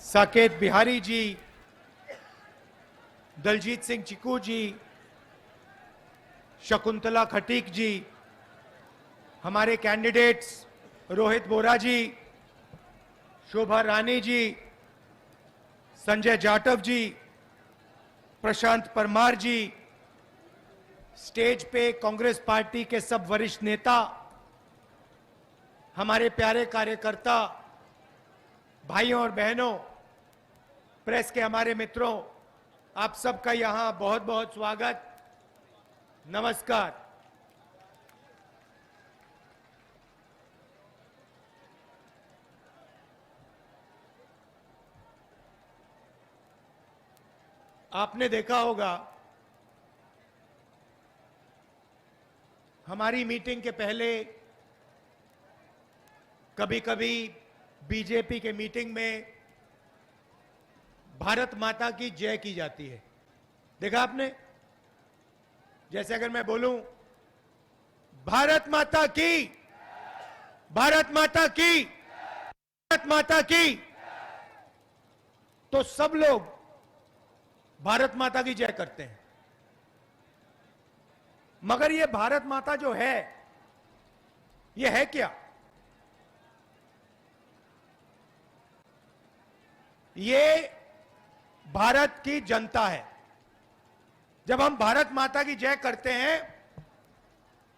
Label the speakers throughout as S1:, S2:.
S1: साकेत बिहारी जी, दलजीत सिंह चिक्कू जी, शकुंतला खटीक जी, हमारे कैंडिडेट्स रोहित बोरा जी, शोभा रानी जी, संजय जाटव जी, प्रशांत परमार जी, स्टेज पे कांग्रेस पार्टी के सब वरिष्ठ नेता, हमारे प्यारे कार्यकर्ता, भाइयों और बहनों, प्रेस के हमारे मित्रों, आप सबका यहां बहुत बहुत स्वागत, नमस्कार। आपने देखा होगा हमारी मीटिंग के पहले कभी कभी बीजेपी के मीटिंग में भारत माता की जय की जाती है। देखा आपने? जैसे अगर मैं बोलूं भारत माता की, भारत माता की, भारत माता की, तो सब लोग भारत माता की जय करते हैं। मगर ये भारत माता जो है, ये है क्या? ये भारत की जनता है। जब हम भारत माता की जय करते हैं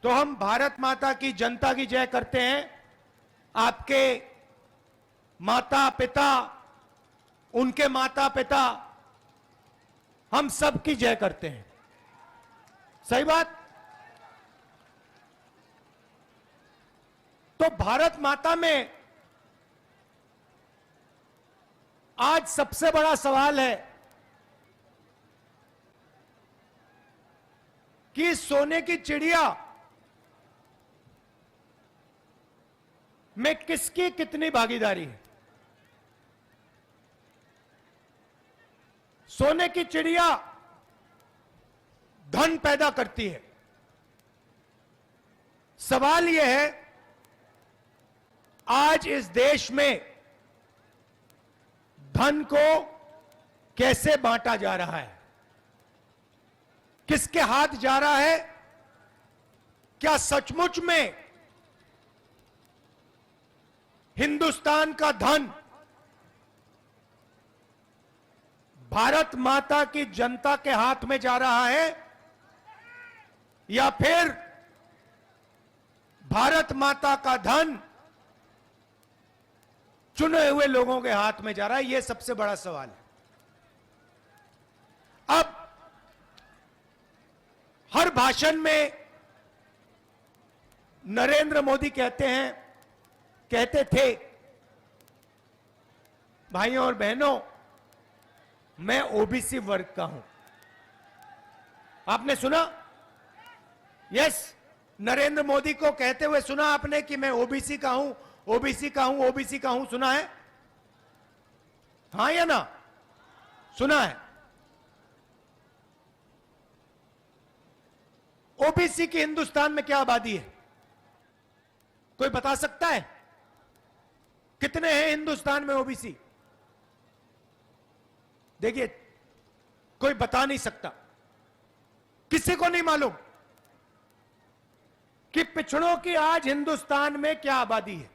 S1: तो हम भारत माता की जनता की जय करते हैं। आपके माता पिता, उनके माता पिता, हम सब की जय करते हैं। सही बात? तो भारत माता में आज सबसे बड़ा सवाल है कि सोने की चिड़िया में किसकी कितनी भागीदारी है। सोने की चिड़िया धन पैदा करती है। सवाल यह है, आज इस देश में धन को कैसे बांटा जा रहा है, किसके हाथ जा रहा है? क्या सचमुच में हिंदुस्तान का धन भारत माता की जनता के हाथ में जा रहा है, या फिर भारत माता का धन चुने हुए लोगों के हाथ में जा रहा है? यह सबसे बड़ा सवाल है। अब हर भाषण में नरेंद्र मोदी कहते थे, भाइयों और बहनों, मैं ओबीसी वर्ग का हूं। आपने सुना? यस, नरेंद्र मोदी को कहते हुए सुना आपने कि मैं ओबीसी का हूं, ओबीसी का हूं, ओबीसी का हूं? सुना है? हां या ना? सुना है। ओबीसी की हिंदुस्तान में क्या आबादी है? कोई बता सकता है? कितने हैं हिंदुस्तान में ओबीसी? देखिए, कोई बता नहीं सकता, किसी को नहीं मालूम कि पिछड़ों की आज हिंदुस्तान में क्या आबादी है।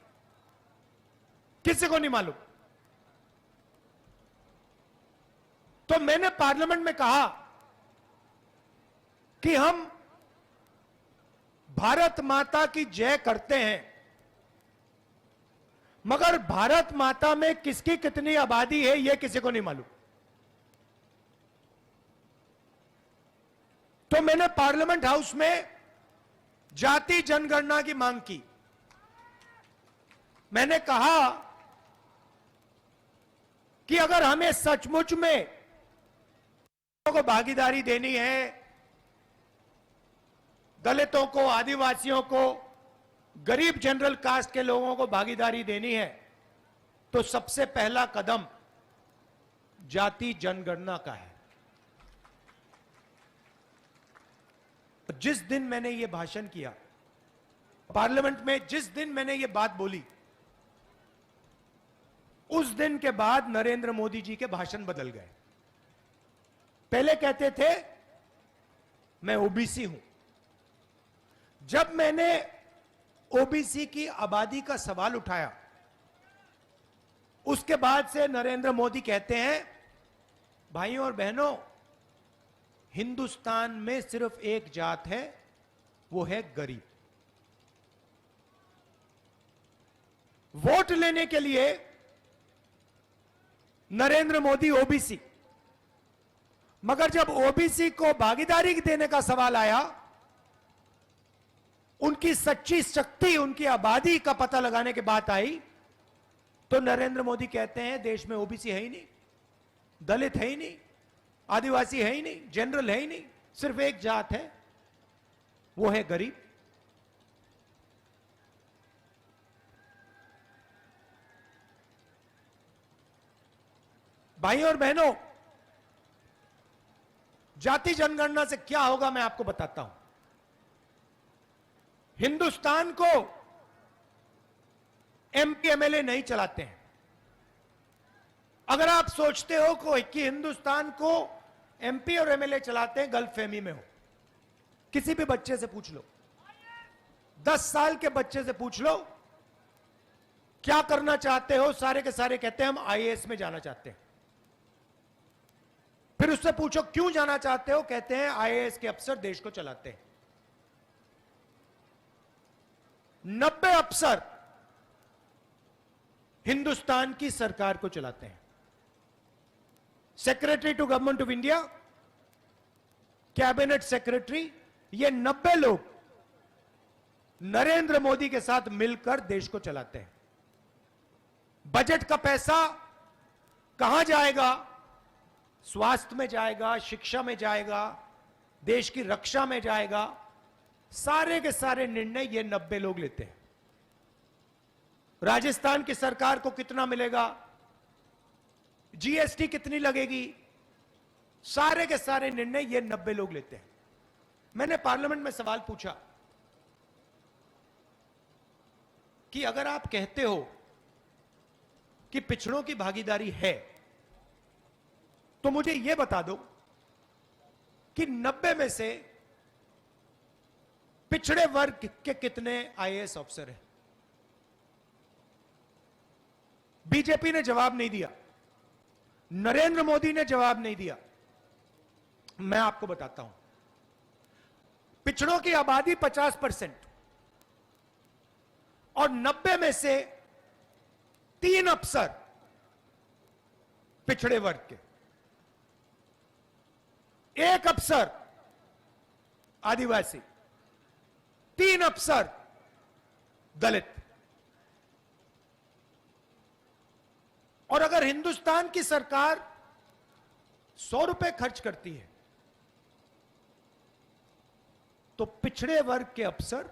S1: किसी को नहीं मालूम। तो मैंने पार्लियामेंट में कहा कि हम भारत माता की जय करते हैं, मगर भारत माता में किसकी कितनी आबादी है यह किसी को नहीं मालूम। तो मैंने पार्लियामेंट हाउस में जाति जनगणना की मांग की। मैंने कहा कि अगर हमें सचमुच में को भागीदारी देनी है, दलितों को, आदिवासियों को, गरीब जनरल कास्ट के लोगों को भागीदारी देनी है, तो सबसे पहला कदम जाति जनगणना का है। जिस दिन मैंने यह भाषण किया पार्लियामेंट में, जिस दिन मैंने यह बात बोली, उस दिन के बाद नरेंद्र मोदी जी के भाषण बदल गए। पहले कहते थे मैं ओबीसी हूं। जब मैंने ओबीसी की आबादी का सवाल उठाया, उसके बाद से नरेंद्र मोदी कहते हैं भाइयों और बहनों, हिंदुस्तान में सिर्फ एक जात है, वो है गरीब। वोट लेने के लिए नरेंद्र मोदी ओबीसी, मगर जब ओबीसी को भागीदारी देने का सवाल आया, उनकी सच्ची शक्ति, उनकी आबादी का पता लगाने की बात आई, तो नरेंद्र मोदी कहते हैं देश में ओबीसी है ही नहीं, दलित है ही नहीं, आदिवासी है ही नहीं, जनरल है ही नहीं, सिर्फ एक जात है, वो है गरीब। भाइयों और बहनों, जाति जनगणना से क्या होगा मैं आपको बताता हूं। हिंदुस्तान को एमपी एमएलए नहीं चलाते हैं। अगर आप सोचते हो कि हिंदुस्तान को एमपी और एमएलए चलाते हैं, गलतफहमी में हो। किसी भी बच्चे से पूछ लो, 10 साल के बच्चे से पूछ लो क्या करना चाहते हो, सारे के सारे कहते हैं हम आईएएस में जाना चाहते हैं। फिर उससे पूछो क्यों जाना चाहते हो, कहते हैं आईएएस के अफसर देश को चलाते हैं। 90 अफसर हिंदुस्तान की सरकार को चलाते हैं। Secretary to government of India, cabinet secretary, ये 90 लोग नरेंद्र मोदी के साथ मिलकर देश को चलाते हैं। बजट का पैसा कहां जाएगा? स्वास्थ्य में जाएगा, शिक्षा में जाएगा, देश की रक्षा में जाएगा। सारे के सारे निर्णय ये 90 लोग लेते हैं। राजस्थान की सरकार को कितना मिलेगा, जीएसटी कितनी लगेगी, सारे के सारे निर्णय ये 90 लोग लेते हैं। मैंने पार्लियामेंट में सवाल पूछा कि अगर आप कहते हो कि पिछड़ों की भागीदारी है, तो मुझे यह बता दो कि 90 में से पिछड़े वर्ग के कितने आईएएस अफसर हैं? बीजेपी ने जवाब नहीं दिया, नरेंद्र मोदी ने जवाब नहीं दिया। मैं आपको बताता हूं, पिछड़ों की आबादी 50% और 90 में से 3 अफसर पिछड़े वर्ग के, 1 अफसर आदिवासी, 3 अफसर दलित। और अगर हिंदुस्तान की सरकार 100 रुपए खर्च करती है, तो पिछड़े वर्ग के अफसर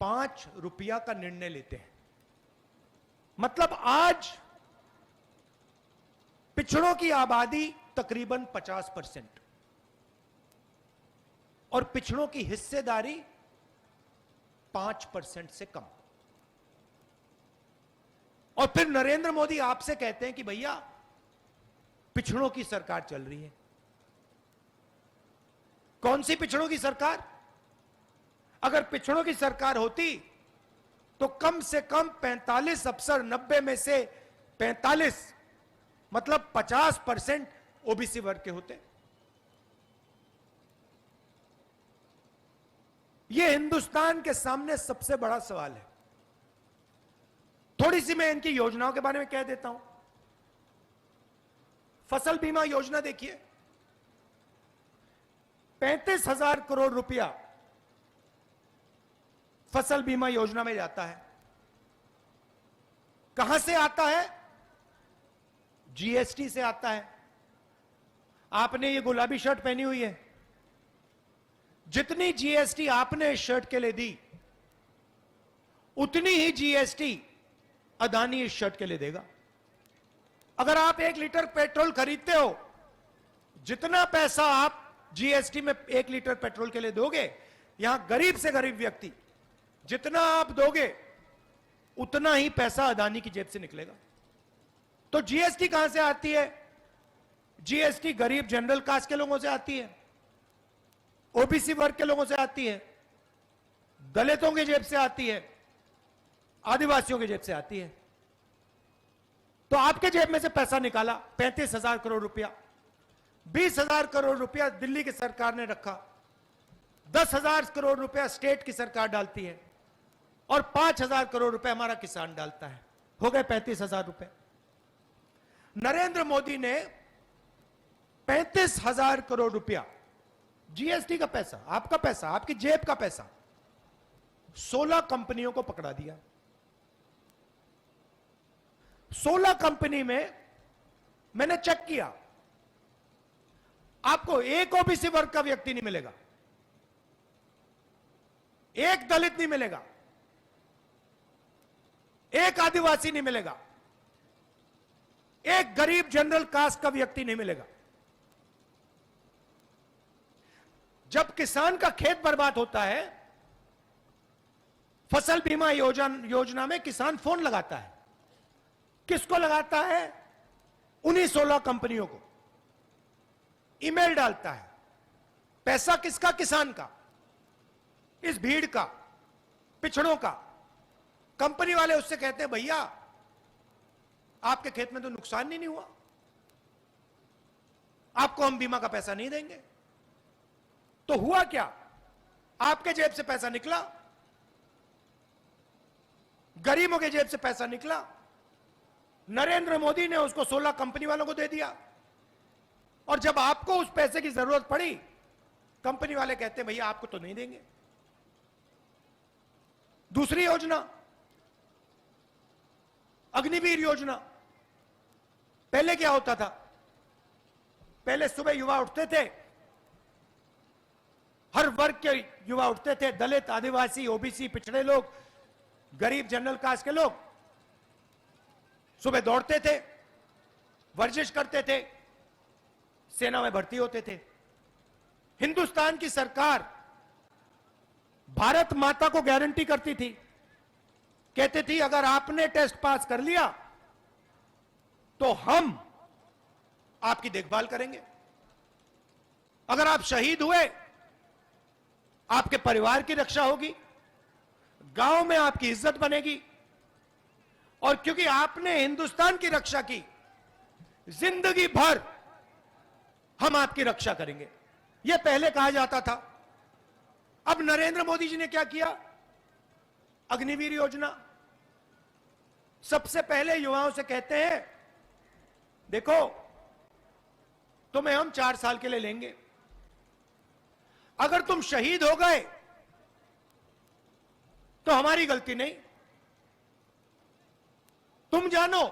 S1: 5 रुपया का निर्णय लेते हैं। मतलब आज पिछड़ों की आबादी तकरीबन 50% और पिछड़ों की हिस्सेदारी 5% से कम। और फिर नरेंद्र मोदी आपसे कहते हैं कि भैया पिछड़ों की सरकार चल रही है। कौन सी पिछड़ों की सरकार? अगर पिछड़ों की सरकार होती तो कम से कम 45 अफसर, 90 में से 45 मतलब 50% ओबीसी वर्ग के होते। यह हिंदुस्तान के सामने सबसे बड़ा सवाल है। थोड़ी सी मैं इनकी योजनाओं के बारे में कह देता हूं। फसल बीमा योजना देखिए, 35,000 करोड़ रुपया फसल बीमा योजना में जाता है। कहां से आता है? जीएसटी से आता है। आपने ये गुलाबी शर्ट पहनी हुई है, जितनी जीएसटी आपने इस शर्ट के लिए दी, उतनी ही जीएसटी अदानी इस शर्ट के लिए देगा। अगर आप 1 लीटर पेट्रोल खरीदते हो, जितना पैसा आप जीएसटी में 1 लीटर पेट्रोल के लिए दोगे, यहां गरीब से गरीब व्यक्ति जितना आप दोगे, उतना ही पैसा अदानी की जेब से निकलेगा। तो जीएसटी कहां से आती है? जीएसटी गरीब जनरल कास्ट के लोगों से आती है, ओबीसी वर्ग के लोगों से आती है, दलितों की जेब से आती है, आदिवासियों की जेब से आती है। तो आपके जेब में से पैसा निकाला 35,000 करोड़ रुपया, 20,000 करोड़ रुपया दिल्ली की सरकार ने रखा, 10,000 करोड़ रुपया स्टेट की सरकार डालती है और 5,000 करोड़ रुपया हमारा किसान डालता है, हो गए 35,000 रुपए। नरेंद्र मोदी ने 35,000 करोड़ रुपया जीएसटी का पैसा, आपका पैसा, आपकी जेब का पैसा 16 कंपनियों को पकड़ा दिया। 16 कंपनी में मैंने चेक किया, आपको एक ओबीसी वर्ग का व्यक्ति नहीं मिलेगा, एक दलित नहीं मिलेगा, एक आदिवासी नहीं मिलेगा, एक गरीब जनरल कास्ट का व्यक्ति नहीं मिलेगा। जब किसान का खेत बर्बाद होता है, फसल बीमा योजना में किसान फोन लगाता है, किसको लगाता है? उन्हीं 16 कंपनियों को ईमेल डालता है। पैसा किसका? किसान का, इस भीड़ का, पिछड़ों का। कंपनी वाले उससे कहते हैं भैया आपके खेत में तो नुकसान नहीं हुआ, आपको हम बीमा का पैसा नहीं देंगे। तो हुआ क्या? आपके जेब से पैसा निकला, गरीबों के जेब से पैसा निकला, नरेंद्र मोदी ने उसको 16 कंपनी वालों को दे दिया। और जब आपको उस पैसे की जरूरत पड़ी, कंपनी वाले कहते हैं भैया आपको तो नहीं देंगे। दूसरी योजना अग्निवीर योजना। पहले क्या होता था? पहले सुबह युवा उठते थे, हर वर्ग के युवा उठते थे, दलित, आदिवासी, ओबीसी, पिछड़े लोग, गरीब जनरल कास्ट के लोग सुबह दौड़ते थे, वर्जिश करते थे, सेना में भर्ती होते थे। हिंदुस्तान की सरकार भारत माता को गारंटी करती थी, कहती थी अगर आपने टेस्ट पास कर लिया तो हम आपकी देखभाल करेंगे, अगर आप शहीद हुए आपके परिवार की रक्षा होगी, गांव में आपकी इज्जत बनेगी, और क्योंकि आपने हिंदुस्तान की रक्षा की, जिंदगी भर हम आपकी रक्षा करेंगे। यह पहले कहा जाता था। अब नरेंद्र मोदी जी ने क्या किया? अग्निवीर योजना। सबसे पहले युवाओं से कहते हैं देखो तुम्हें हम 4 साल के लिए लेंगे, अगर तुम शहीद हो गए तो हमारी गलती नहीं, तुम जानो,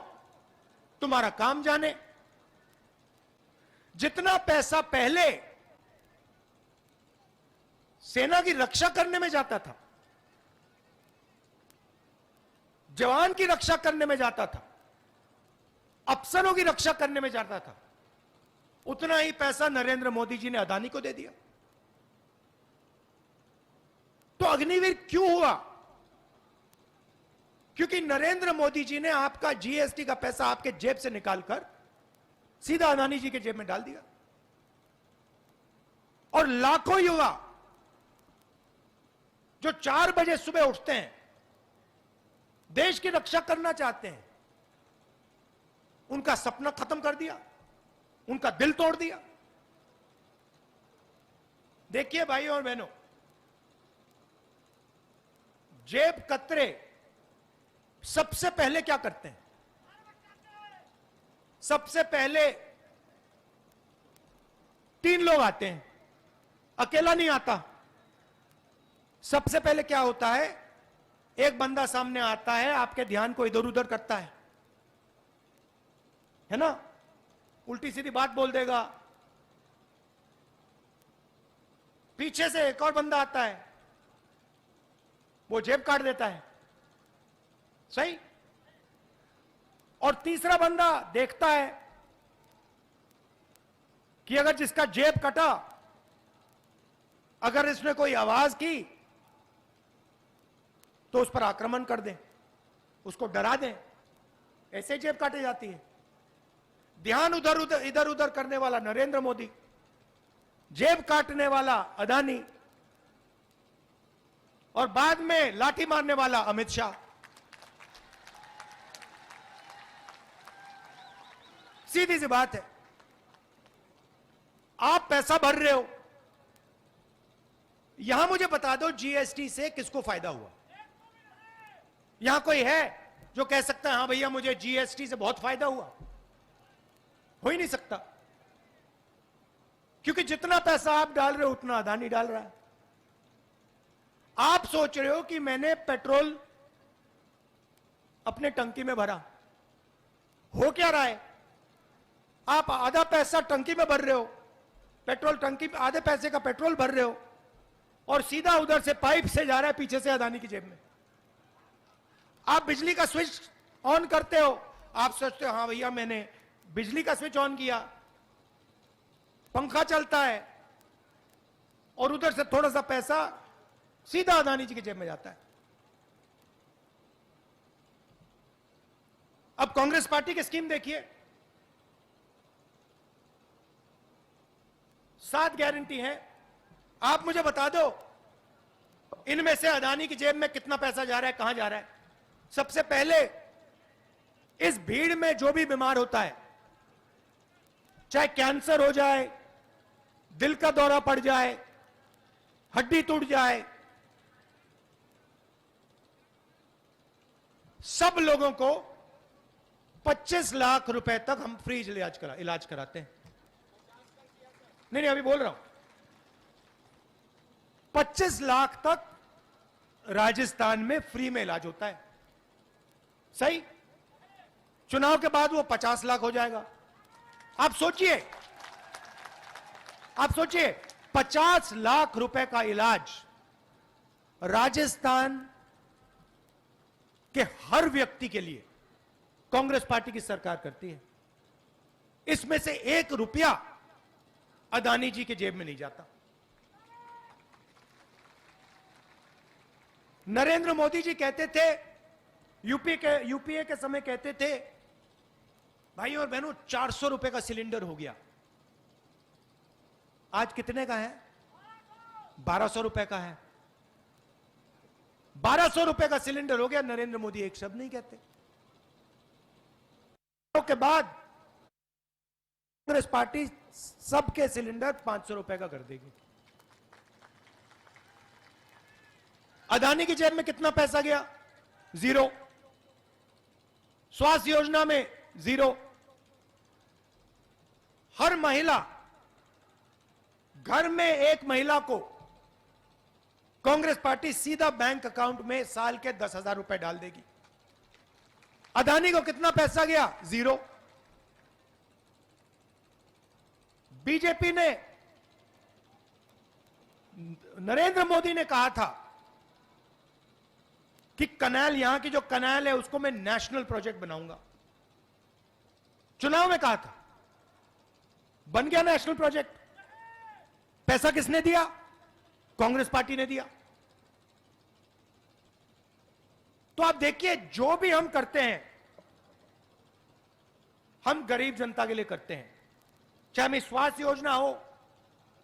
S1: तुम्हारा काम जाने। जितना पैसा पहले सेना की रक्षा करने में जाता था, जवान की रक्षा करने में जाता था, अफसरों की रक्षा करने में जाता था, उतना ही पैसा नरेंद्र मोदी जी ने अदानी को दे दिया। तो अग्निवीर क्यों हुआ? क्योंकि नरेंद्र मोदी जी ने आपका जीएसटी का पैसा आपके जेब से निकालकर सीधा अदानी जी के जेब में डाल दिया। और लाखों युवा जो 4 बजे सुबह उठते हैं, देश की रक्षा करना चाहते हैं, उनका सपना खत्म कर दिया, उनका दिल तोड़ दिया। देखिए भाइयों और बहनों, जेब कतरे सबसे पहले क्या करते हैं? सबसे पहले 3 लोग आते हैं, अकेला नहीं आता। सबसे पहले क्या होता है? एक बंदा सामने आता है, आपके ध्यान को इधर उधर करता है ना, उल्टी सीधी बात बोल देगा। पीछे से एक और बंदा आता है, वो जेब काट देता है, सही। और तीसरा बंदा देखता है कि अगर जिसका जेब कटा, अगर इसने कोई आवाज की तो उस पर आक्रमण कर दें, उसको डरा दें। ऐसे जेब काटे जाती है। ध्यान इधर उधर करने वाला नरेंद्र मोदी, जेब काटने वाला अदानी, और बाद में लाठी मारने वाला अमित शाह। सीधी सी बात है, आप पैसा भर रहे हो, यहां मुझे बता दो जीएसटी से किसको फायदा हुआ? यहां कोई है जो कह सकता है हां भैया मुझे जीएसटी से बहुत फायदा हुआ? हो ही नहीं सकता, क्योंकि जितना पैसा आप डाल रहे हो उतना अदानी डाल रहा है। आप सोच रहे हो कि मैंने पेट्रोल अपने टंकी में भरा, हो क्या रहा है? आप आधा पैसा टंकी में भर रहे हो, पेट्रोल टंकी में आधे पैसे का पेट्रोल भर रहे हो, और सीधा उधर से पाइप से जा रहा है पीछे से अदानी की जेब में। आप बिजली का स्विच ऑन करते हो, आप सोचते हो हां भैया मैंने बिजली का स्विच ऑन किया, पंखा चलता है, और उधर से थोड़ा सा पैसा सीधा अदानी जी की जेब में जाता है। अब कांग्रेस पार्टी की स्कीम देखिए, 7 गारंटी है। आप मुझे बता दो इनमें से अदानी की जेब में कितना पैसा जा रहा है, कहां जा रहा है? सबसे पहले इस भीड़ में जो भी बीमार होता है, चाहे कैंसर हो जाए, दिल का दौरा पड़ जाए, हड्डी टूट जाए, सब लोगों को 25 लाख रुपए तक हम फ्री इलाज कराते हैं। नहीं अभी बोल रहा हूं, 25 लाख तक राजस्थान में फ्री में इलाज होता है। सही, चुनाव के बाद वो 50 लाख हो जाएगा। आप सोचिए 50 लाख रुपए का इलाज राजस्थान के हर व्यक्ति के लिए कांग्रेस पार्टी की सरकार करती है। इसमें से 1 रुपया अदानी जी के जेब में नहीं जाता। नरेंद्र मोदी जी कहते थे, यूपीए के समय कहते थे, भाई और बहनों 400 रुपए का सिलेंडर हो गया। आज कितने का है? 1200 रुपए का है। 1200 रुपए का सिलेंडर हो गया। नरेंद्र मोदी एक शब्द नहीं कहते। के बाद कांग्रेस पार्टी सबके सिलेंडर 500 रुपए का कर देगी। अदानी की जेब में कितना पैसा गया? 0। स्वास्थ्य योजना में 0। हर महिला, घर में एक महिला को कांग्रेस पार्टी सीधा बैंक अकाउंट में साल के 10,000 रुपए डाल देगी। अदानी को कितना पैसा गया? 0। बीजेपी ने, नरेंद्र मोदी ने कहा था कि कनाल, यहां की जो कनाल है उसको मैं नेशनल प्रोजेक्ट बनाऊंगा। चुनाव में कहा था, बन गया नेशनल प्रोजेक्ट। पैसा किसने दिया? कांग्रेस पार्टी ने दिया। तो आप देखिए, जो भी हम करते हैं हम गरीब जनता के लिए करते हैं। चाहे में स्वास्थ्य योजना हो,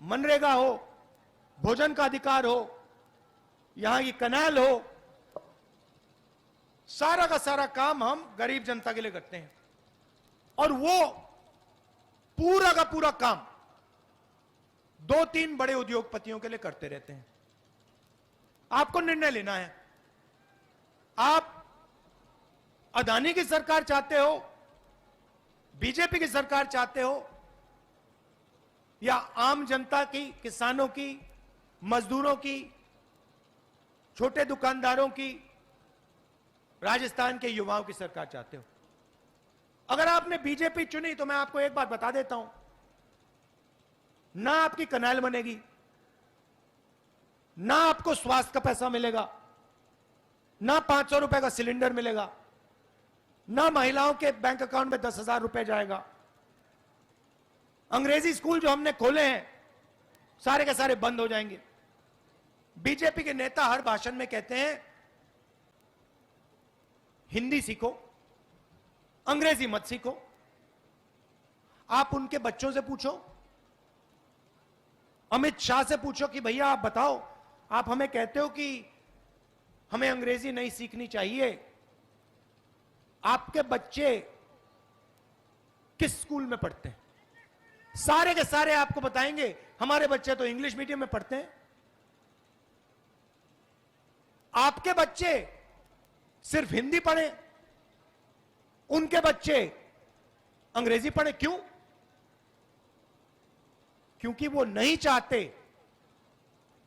S1: मनरेगा हो, भोजन का अधिकार हो, यहां की कनाल हो, सारा का सारा काम हम गरीब जनता के लिए करते हैं। और वो पूरा का पूरा काम 2-3 बड़े उद्योगपतियों के लिए करते रहते हैं। आपको निर्णय लेना है, आप अदानी की सरकार चाहते हो, बीजेपी की सरकार चाहते हो, या आम जनता की, किसानों की, मजदूरों की, छोटे दुकानदारों की, राजस्थान के युवाओं की सरकार चाहते हो। अगर आपने बीजेपी चुनी तो मैं आपको एक बात बता देता हूं, ना आपकी कनाल बनेगी, ना आपको स्वास्थ्य का पैसा मिलेगा, ना 500 रुपए का सिलेंडर मिलेगा, ना महिलाओं के बैंक अकाउंट में 10,000 रुपए जाएगा। अंग्रेजी स्कूल जो हमने खोले हैं सारे के सारे बंद हो जाएंगे। बीजेपी के नेता हर भाषण में कहते हैं हिंदी सीखो, अंग्रेजी मत सीखो। आप उनके बच्चों से पूछो, अमित शाह से पूछो कि भैया आप बताओ, आप हमें कहते हो कि हमें अंग्रेजी नहीं सीखनी चाहिए, आपके बच्चे किस स्कूल में पढ़ते हैं? सारे के सारे आपको बताएंगे हमारे बच्चे तो इंग्लिश मीडियम में पढ़ते हैं। आपके बच्चे सिर्फ हिंदी पढ़े, उनके बच्चे अंग्रेजी पढ़े। क्यों? क्योंकि वो नहीं चाहते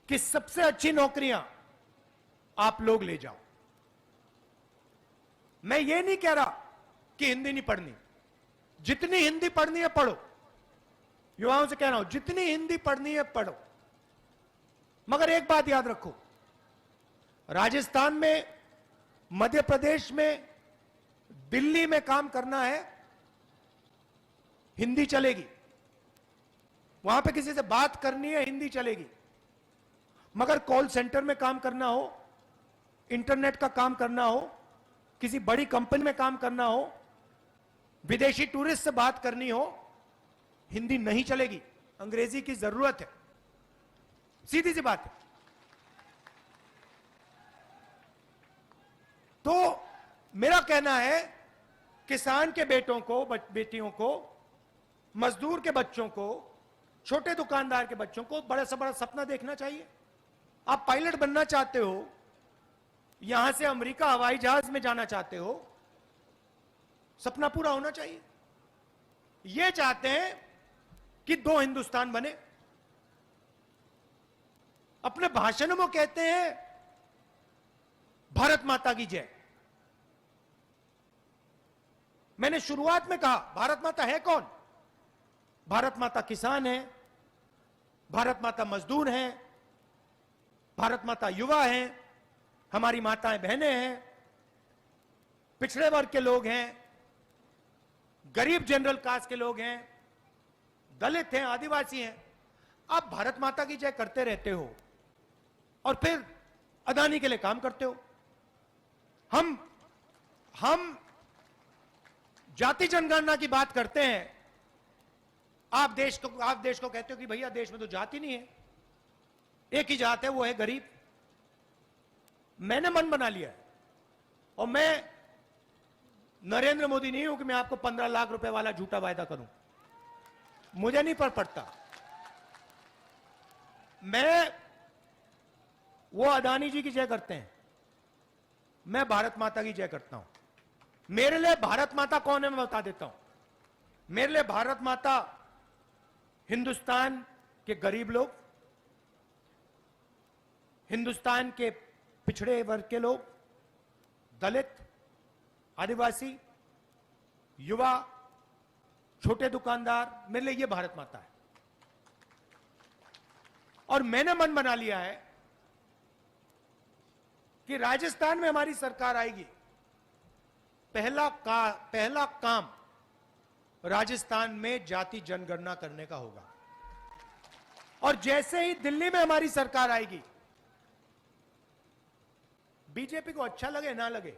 S1: कि सबसे अच्छी नौकरियां आप लोग ले जाओ। मैं ये नहीं कह रहा कि हिंदी नहीं पढ़नी, जितनी हिंदी पढ़नी है पढ़ो, युवाओं से कह रहा हूं जितनी हिंदी पढ़नी है पढ़ो, मगर एक बात याद रखो, राजस्थान में, मध्य प्रदेश में, दिल्ली में काम करना है, हिंदी चलेगी। वहां पे किसी से बात करनी है, हिंदी चलेगी। मगर कॉल सेंटर में काम करना हो, इंटरनेट का काम करना हो, किसी बड़ी कंपनी में काम करना हो, विदेशी टूरिस्ट से बात करनी हो, हिंदी नहीं चलेगी, अंग्रेजी की जरूरत है। सीधी सी बात है। तो मेरा कहना है, किसान के बेटों को, बेटियों को, मजदूर के बच्चों को, छोटे दुकानदार के बच्चों को बड़ा से बड़ा सपना देखना चाहिए। आप पायलट बनना चाहते हो, यहां से अमेरिका हवाई जहाज में जाना चाहते हो, सपना पूरा होना चाहिए। ये चाहते हैं कि दो हिंदुस्तान बने। अपने भाषण में कहते हैं भारत माता की जय। मैंने शुरुआत में कहा भारत माता है कौन? भारत माता किसान है, भारत माता मजदूर हैं, भारत माता युवा हैं, हमारी माताएं बहनें हैं, पिछड़े वर्ग के लोग हैं, गरीब जनरल कास्ट के लोग हैं, दलित हैं, आदिवासी हैं। आप भारत माता की जय करते रहते हो और फिर अदानी के लिए काम करते हो। हम जाति जनगणना की बात करते हैं, आप देश को कहते हो कि भैया देश में तो जाति नहीं है, एक ही जात है, वो है गरीब। मैंने मन बना लिया है, और मैं नरेंद्र मोदी नहीं हूं कि मैं आपको 15 लाख रुपए वाला झूठा वायदा करूं, मुझे नहीं पड़ता। मैं, वो अदानी जी की जय करते हैं, मैं भारत माता की जय करता हूं। मेरे लिए भारत माता कौन है मैं बता देता हूं। मेरे लिए भारत माता हिंदुस्तान के गरीब लोग, हिंदुस्तान के पिछड़े वर्ग के लोग, दलित, आदिवासी, युवा, छोटे दुकानदार, मेरे लिए ये भारत माता है। और मैंने मन बना लिया है कि राजस्थान में हमारी सरकार आएगी, पहला काम राजस्थान में जाति जनगणना करने का होगा। और जैसे ही दिल्ली में हमारी सरकार आएगी, बीजेपी को अच्छा लगे ना लगे,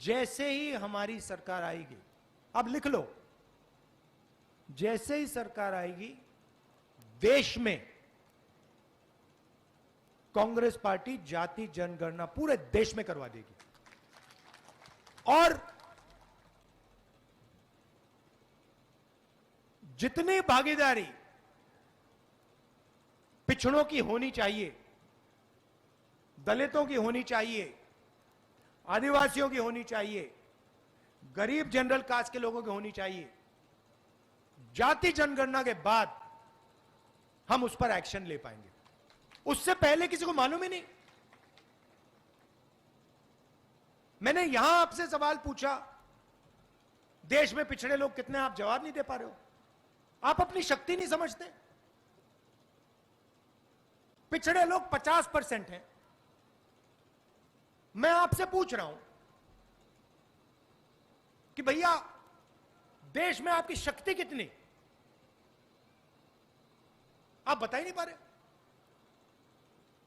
S1: जैसे ही हमारी सरकार आएगी, अब लिख लो, जैसे ही सरकार आएगी, देश में कांग्रेस पार्टी जाति जनगणना पूरे देश में करवा देगी। और जितनी भागीदारी पिछड़ों की होनी चाहिए, दलितों की होनी चाहिए, आदिवासियों की होनी चाहिए, गरीब जनरल कास्ट के लोगों की होनी चाहिए, जाति जनगणना के बाद हम उस पर एक्शन ले पाएंगे। उससे पहले किसी को मालूम ही नहीं। मैंने यहां आपसे सवाल पूछा, देश में पिछड़े लोग कितने, आप जवाब नहीं दे पा रहे हो। आप अपनी शक्ति नहीं समझते। पिछड़े लोग 50% हैं। मैं आपसे पूछ रहा हूं कि भैया देश में आपकी शक्ति कितनी, आप बता ही नहीं पा रहे,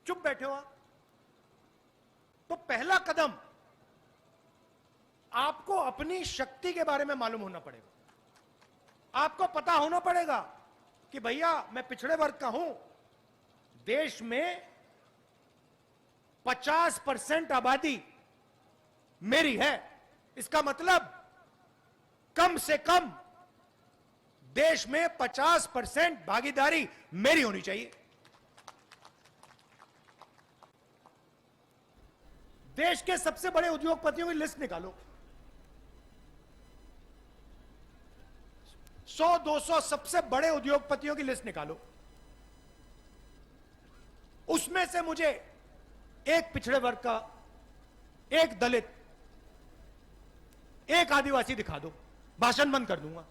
S1: चुप बैठे हो आप। तो पहला कदम आपको अपनी शक्ति के बारे में मालूम होना पड़ेगा। आपको पता होना पड़ेगा कि भैया मैं पिछड़े वर्ग का हूं। देश में 50% आबादी मेरी है। इसका मतलब कम से कम देश में 50% भागीदारी मेरी होनी चाहिए। देश के सबसे बड़े उद्योगपतियों की लिस्ट निकालो, 100-200 सबसे बड़े उद्योगपतियों की लिस्ट निकालो। उसमें से मुझे एक पिछड़े वर्ग का, एक दलित, एक आदिवासी दिखा दो, भाषण बंद कर दूंगा।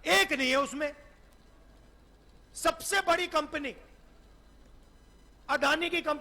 S1: एक नहीं है उसमें। सबसे बड़ी कंपनी, अदानी की कंपनी